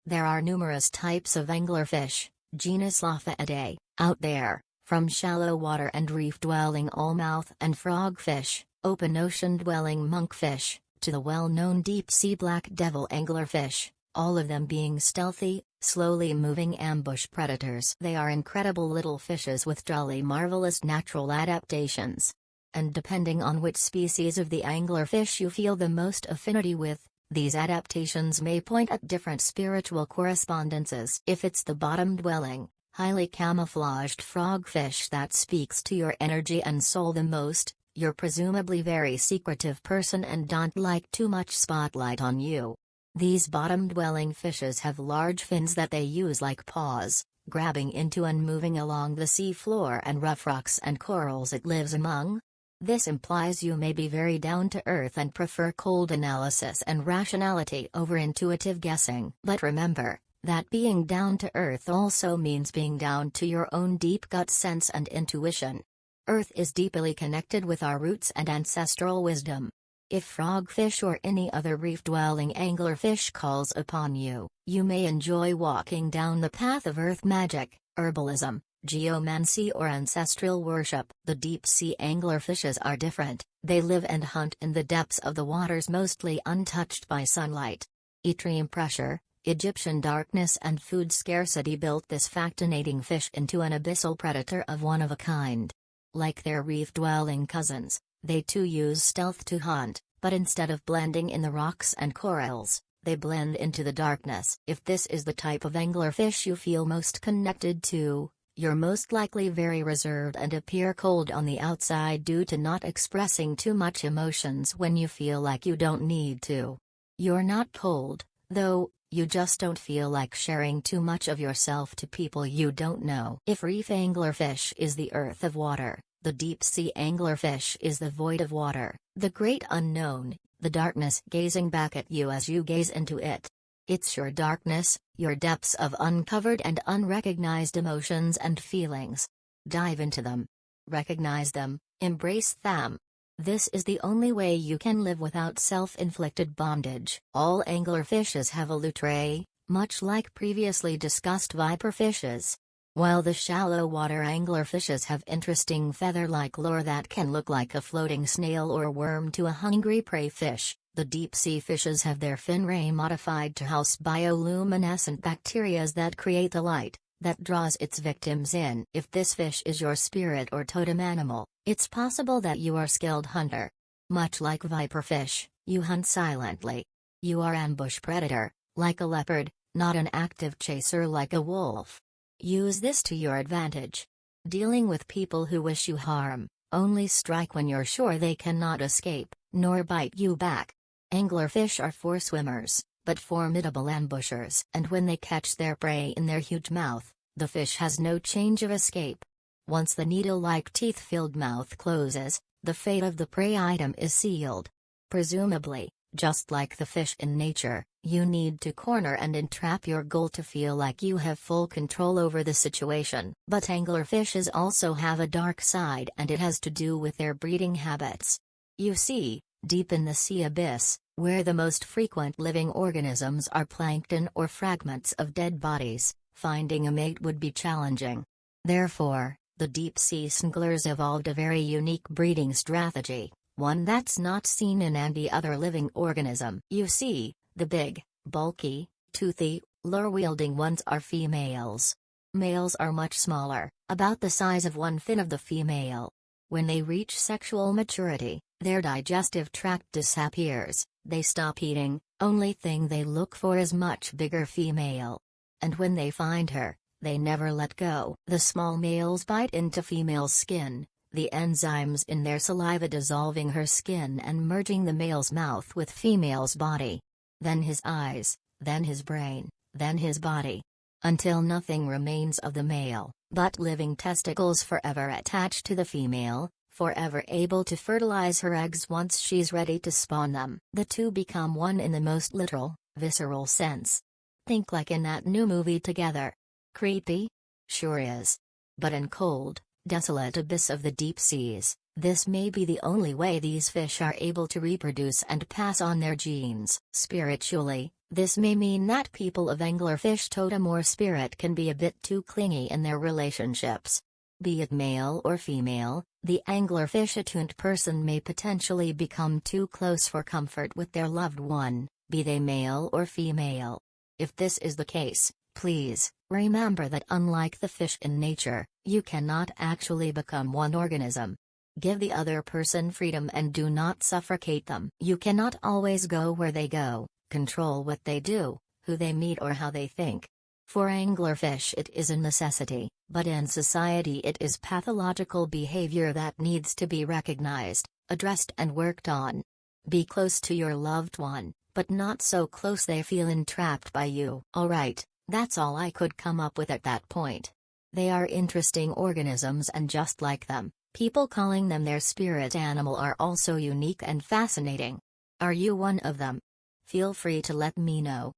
There are numerous types of anglerfish, genus Lophiidae, out there, from shallow water and reef-dwelling allmouth and frogfish, open ocean-dwelling monkfish, to the well-known deep-sea black devil anglerfish, all of them being stealthy, slowly moving ambush predators. They are incredible little fishes with truly marvelous natural adaptations. And depending on which species of the anglerfish you feel the most affinity with, these adaptations may point at different spiritual correspondences. If it's the bottom-dwelling, highly camouflaged frogfish that speaks to your energy and soul the most, you're presumably very secretive person and don't like too much spotlight on you. These bottom-dwelling fishes have large fins that they use like paws, grabbing into and moving along the sea floor and rough rocks and corals it lives among. This implies you may be very down-to-earth and prefer cold analysis and rationality over intuitive guessing. But remember, that being down-to-earth also means being down to your own deep gut sense and intuition. Earth is deeply connected with our roots and ancestral wisdom. If frogfish or any other reef-dwelling anglerfish calls upon you, you may enjoy walking down the path of earth magic, herbalism, geomancy or ancestral worship. The deep-sea anglerfishes are different. They live and hunt in the depths of the waters mostly untouched by sunlight. Extreme pressure, Egyptian darkness and food scarcity built this fascinating fish into an abyssal predator of one of a kind. Like their reef-dwelling cousins, they too use stealth to hunt, but instead of blending in the rocks and corals, they blend into the darkness. If this is the type of anglerfish you feel most connected to, you're most likely very reserved and appear cold on the outside due to not expressing too much emotions when you feel like you don't need to. You're not cold, though, you just don't feel like sharing too much of yourself to people you don't know. If reef anglerfish is the earth of water, the deep-sea anglerfish is the void of water, the great unknown, the darkness gazing back at you as you gaze into it. It's your darkness, your depths of uncovered and unrecognized emotions and feelings. Dive into them. Recognize them, embrace them. This is the only way you can live without self-inflicted bondage. All anglerfishes have a lutre, much like previously discussed viperfishes. While the shallow water anglerfishes have interesting feather-like lure that can look like a floating snail or worm to a hungry prey fish, the deep-sea fishes have their fin ray modified to house bioluminescent bacteria that create a light that draws its victims in. If this fish is your spirit or totem animal, it's possible that you are a skilled hunter. Much like viperfish, you hunt silently. You are ambush predator, like a leopard, not an active chaser like a wolf. Use this to your advantage. Dealing with people who wish you harm, only strike when you're sure they cannot escape, nor bite you back. Anglerfish are swimmers, but formidable ambushers. And when they catch their prey in their huge mouth, the fish has no change of escape. Once the needle-like teeth-filled mouth closes, the fate of the prey item is sealed. Presumably, just like the fish in nature, you need to corner and entrap your goal to feel like you have full control over the situation. But anglerfishes also have a dark side, and it has to do with their breeding habits. You see, deep in the sea abyss, where the most frequent living organisms are plankton or fragments of dead bodies, finding a mate would be challenging. Therefore, the deep-sea snglers evolved a very unique breeding strategy, one that's not seen in any other living organism. You see, the big, bulky, toothy, lure-wielding ones are females. Males are much smaller, about the size of one fin of the female. When they reach sexual maturity, their digestive tract disappears, they stop eating, only thing they look for is much bigger female. And when they find her, they never let go. The small males bite into female's skin, the enzymes in their saliva dissolving her skin and merging the male's mouth with female's body. Then his eyes, then his brain, then his body. Until nothing remains of the male, but living testicles forever attached to the female, forever able to fertilize her eggs once she's ready to spawn them. The two become one in the most literal, visceral sense. Think like in that new movie Together. Creepy? Sure is. But in cold, desolate abyss of the deep seas, this may be the only way these fish are able to reproduce and pass on their genes. Spiritually, This may mean that people of anglerfish totem or spirit can be a bit too clingy in their relationships. Be it male or female, the anglerfish attuned person may potentially become too close for comfort with their loved one, be they male or female. If this is the case, please remember that unlike the fish in nature, you cannot actually become one organism. Give the other person freedom and do not suffocate them. You cannot always go where they go, control what they do, who they meet or how they think. For anglerfish it is a necessity, but in society it is pathological behavior that needs to be recognized, addressed and worked on. Be close to your loved one, but not so close they feel entrapped by you. Alright, that's all I could come up with at that point. They are interesting organisms, and just like them, people calling them their spirit animal are also unique and fascinating. Are you one of them? Feel free to let me know.